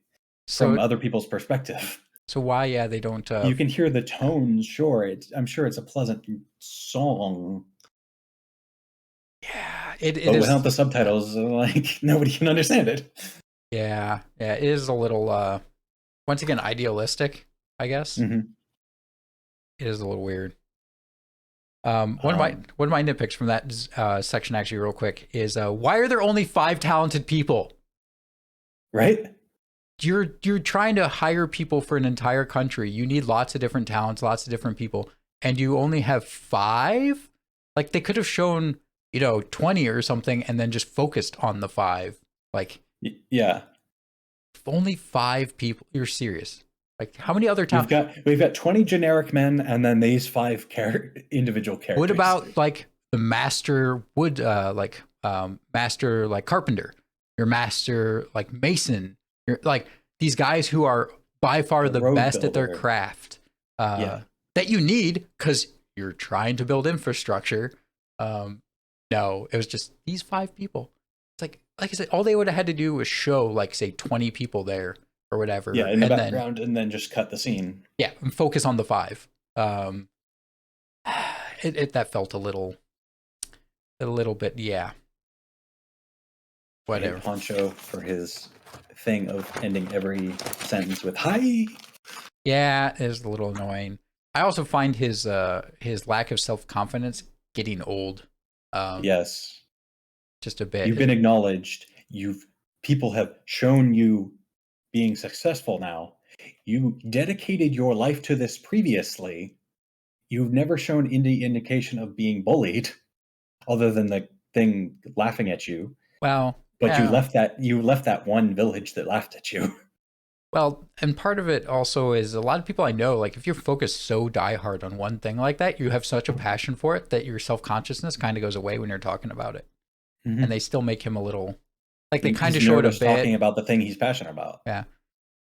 from other people's perspective. So why, they don't... you can hear the tones, sure. I'm sure it's a pleasant song. Yeah, but without the subtitles, like, nobody can understand it. Yeah, it is a little, once again, idealistic, I guess. Mm-hmm. It is a little weird. One of my nitpicks from that section, actually, real quick, is why are there only 5 talented people? Right? You're trying to hire people for an entire country. You need lots of different talents, lots of different people, and you only have 5? Like, they could have shown, 20 or something and then just focused on the 5. Like, yeah. Only 5 people. You're serious? Like, how many other talents? We've got 20 generic men and then these 5 individual characters. What about like the master master like carpenter, your master like mason, you're like these guys who are by far the best at their craft, that you need because you're trying to build infrastructure. No, it was just these 5 people. It's like I said, all they would have had to do was show like, say, 20 people there or whatever. Yeah, in the background, and then just cut the scene. Yeah, and focus on the 5. That felt a little bit, yeah. Whatever. Poncho for his thing of ending every sentence with "hi." Yeah, it is a little annoying. I also find his lack of self-confidence getting old. Yes, just a bit. You've been acknowledged. People have shown you being successful now. You dedicated your life to this previously. You've never shown any indication of being bullied, other than the thing laughing at you. Well, but you left that one village that laughed at you. Well, and part of it also is a lot of people I know, like if you're focused so diehard on one thing like that, you have such a passion for it that your self-consciousness kind of goes away when you're talking about it. Mm-hmm. And they still make him a little, like they kind of show it a bit. Talking about the thing he's passionate about. Yeah.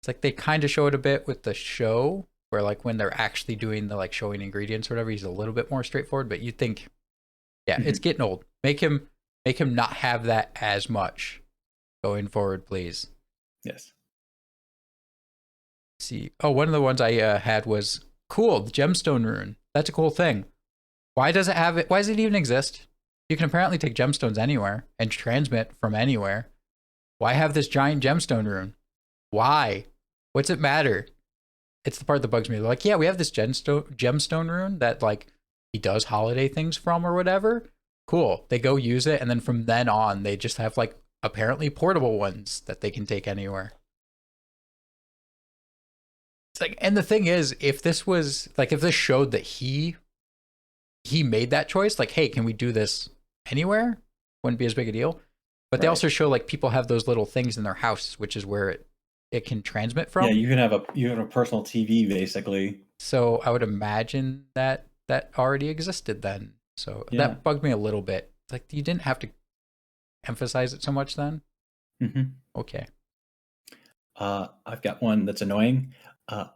It's like they kind of show it a bit with the show, where like when they're actually doing the like showing ingredients or whatever, he's a little bit more straightforward, but you think, yeah, it's getting old. Make him not have that as much going forward, please. Yes. See, one of the ones I had was cool, the gemstone rune. That's a cool thing. Why does it have it? Why does it even exist? You can apparently take gemstones anywhere and transmit from anywhere. Why have this giant gemstone rune? Why? What's it matter? It's the part that bugs me. They're like, yeah, we have this gemstone rune that like he does holiday things from or whatever. Cool. They go use it, and then from then on, they just have like apparently portable ones that they can take anywhere. It's like, and the thing is, if this was like, if this showed that he made that choice, like, hey, can we do this anywhere? Wouldn't be as big a deal. But they Right. also show like people have those little things in their house, which is where it can transmit from. Yeah, you have a personal TV basically. So I would imagine that that already existed then. So Yeah. that bugged me a little bit. Like you didn't have to emphasize it so much then. Okay. I've got one that's annoying.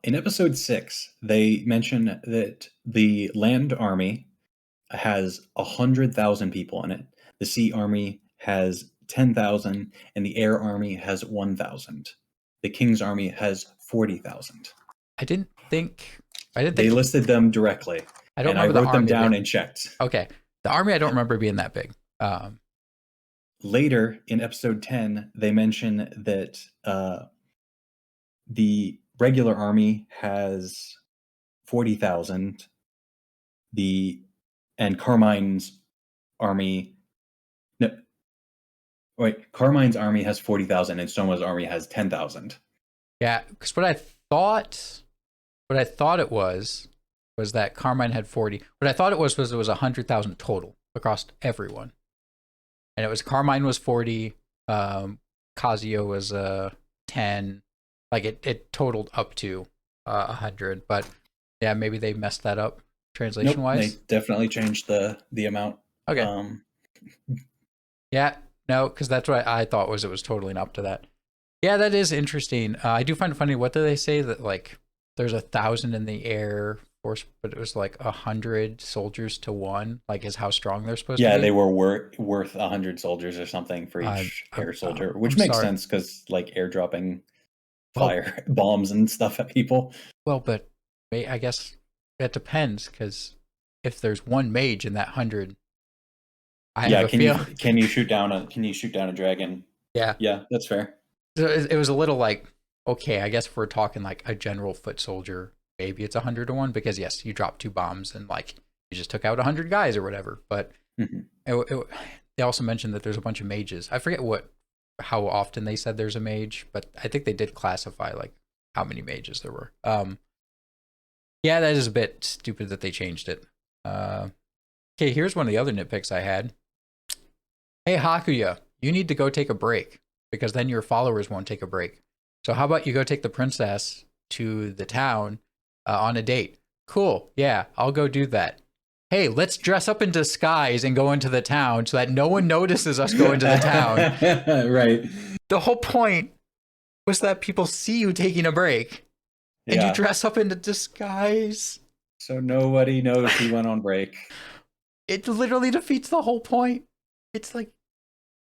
In episode 6, they mention that the land army has 100,000 people in it. The sea army has 10,000, and the air army has 1,000. The king's army has 40,000. I didn't think They listed them directly, I don't and I remember the wrote them army down being, and checked. okay. The army I don't remember being that big. Later in episode 10, they mention that the regular army has 40,000. And Carmine's army, no, wait, Carmine's army has 40,000 and Soma's army has 10,000. Yeah, because what I thought it was that Carmine had 40. What I thought it was it was 100,000 total across everyone, and it was Carmine was 40, Kazuya was 10, like it totaled up to 100. But yeah, maybe they messed that up translation Nope, wise. they definitely changed the amount. Okay. Yeah, no, because that's what I thought was it was totaling up to that. Yeah, that is interesting. I do find it funny. What do they say that like there's 1,000 in the air force, but it was like 100 soldiers to one, like is how strong they're supposed to be. Yeah, they were worth 100 soldiers or something for each air soldier, which makes sense because like airdropping fire bombs and stuff at people. Well, but I guess that depends because if there's one mage in that 100, can you shoot down a dragon? Yeah, that's fair. So it was a little like, okay, I guess if we're talking like a general foot soldier, maybe it's 100 to 1 because yes, you dropped 2 bombs and like you just took out 100 guys or whatever. But they also mentioned that there's a bunch of mages. I forget how often they said there's a mage, but I think they did classify like how many mages there were. Yeah, that is a bit stupid that they changed it. Okay, here's one of the other nitpicks I had. Hey Hakuya, you need to go take a break because then your followers won't take a break. So how about you go take the princess to the town on a date? Cool. Yeah, I'll go do that. Hey, let's dress up in disguise and go into the town so that no one notices us going to the town. Right. The whole point was that people see you taking a break and you dress up into disguise. So nobody knows he went on break. It literally defeats the whole point. It's like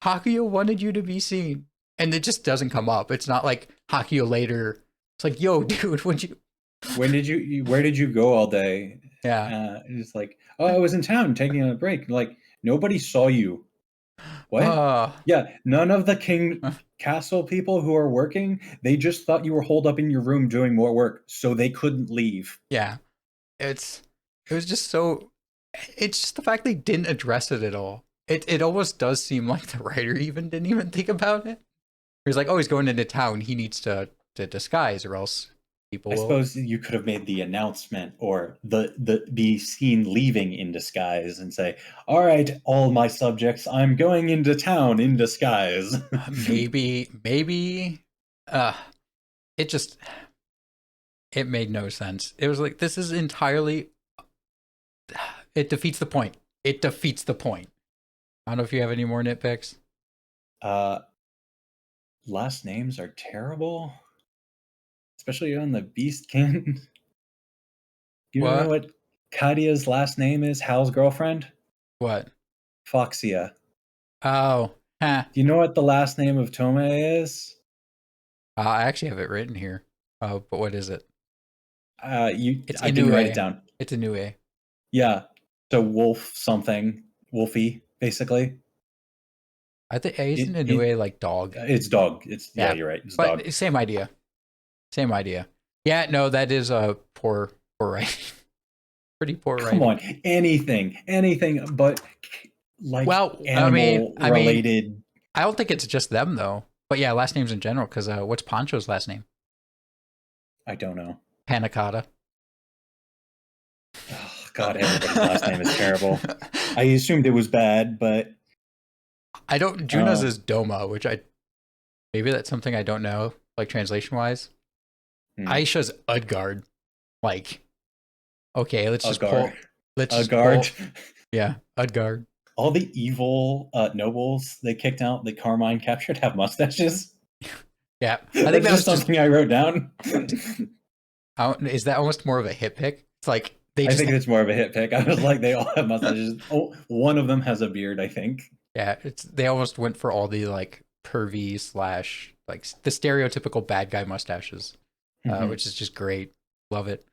Hakuya wanted you to be seen. And it just doesn't come up. It's not like Hakuya later. It's like, yo, dude, where did you go all day? Yeah. It's like, oh, I was in town taking a break. Like, nobody saw you. What? Yeah, none of the castle people who are working, they just thought you were holed up in your room doing more work, so they couldn't leave. Yeah. It was just so, it's just the fact they didn't address it at all. It almost does seem like the writer even didn't even think about it. He's like, oh, he's going into town. He needs to disguise or else people will. Suppose you could have made the announcement or be seen leaving in disguise and say, all right, all my subjects, I'm going into town in disguise. maybe it made no sense. It was like, this is entirely, it defeats the point. It defeats the point. I don't know if you have any more nitpicks. Last names are terrible, especially on the Beastkin. You know what Kadia's last name is? Hal's girlfriend? What? Foxia. Oh, huh. Do you know what the last name of Tome is? I actually have it written here. But what is it? I didn't write it down. It's Inoue. Yeah. So wolf something, wolfie, basically. I think isn't It Inoue like dog? it's dog. It's yeah, Yeah, you're right. It's dog. but same idea. Same idea. Yeah, no, that is a poor writing. Pretty poor Come writing. on, anything but like Well, animal I mean, related. I don't think it's just them though. But yeah, last names in general. Because what's Pancho's last name? I don't know. Panicotta. Oh, God, everybody's last name is terrible. I assumed it was bad, but I don't. Juna's is Doma, which I maybe that's something I don't know, like translation wise. Aisha's Udgard. Like, okay, let's just pull. Yeah, Udgard. All the evil nobles they kicked out, that Carmine captured, have mustaches. Yeah, I think That's that was just something I wrote down. Is that almost more of a hit pick? It's like I think it's more of a hit pick. I was like, they all have mustaches. Oh, one of them has a beard, I think. Yeah, they almost went for all the like pervy / like the stereotypical bad guy mustaches, which is just great. Love it.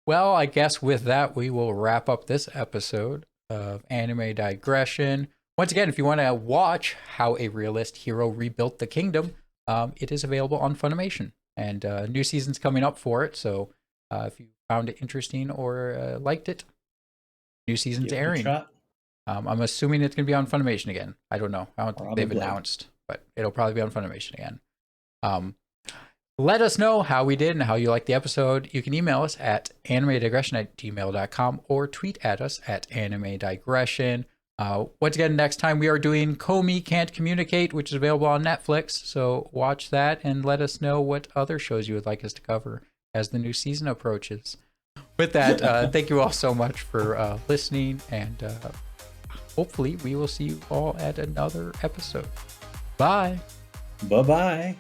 Well, I guess with that, we will wrap up this episode of Anime Digression. Once again, if you want to watch how a realist hero rebuilt the kingdom, it is available on Funimation. And new season's coming up for it. So if you found it interesting or liked it, new season's airing. I'm assuming it's going to be on Funimation again. I don't know. I don't think they've announced, but it'll probably be on Funimation again. Let us know how we did and how you liked the episode. You can email us at animedigression@gmail.com or tweet at us at animedigression. Once again, next time we are doing Komi Can't Communicate, which is available on Netflix. So watch that and let us know what other shows you would like us to cover as the new season approaches. With that, thank you all so much for listening, and hopefully we will see you all at another episode. Bye. Bye-bye.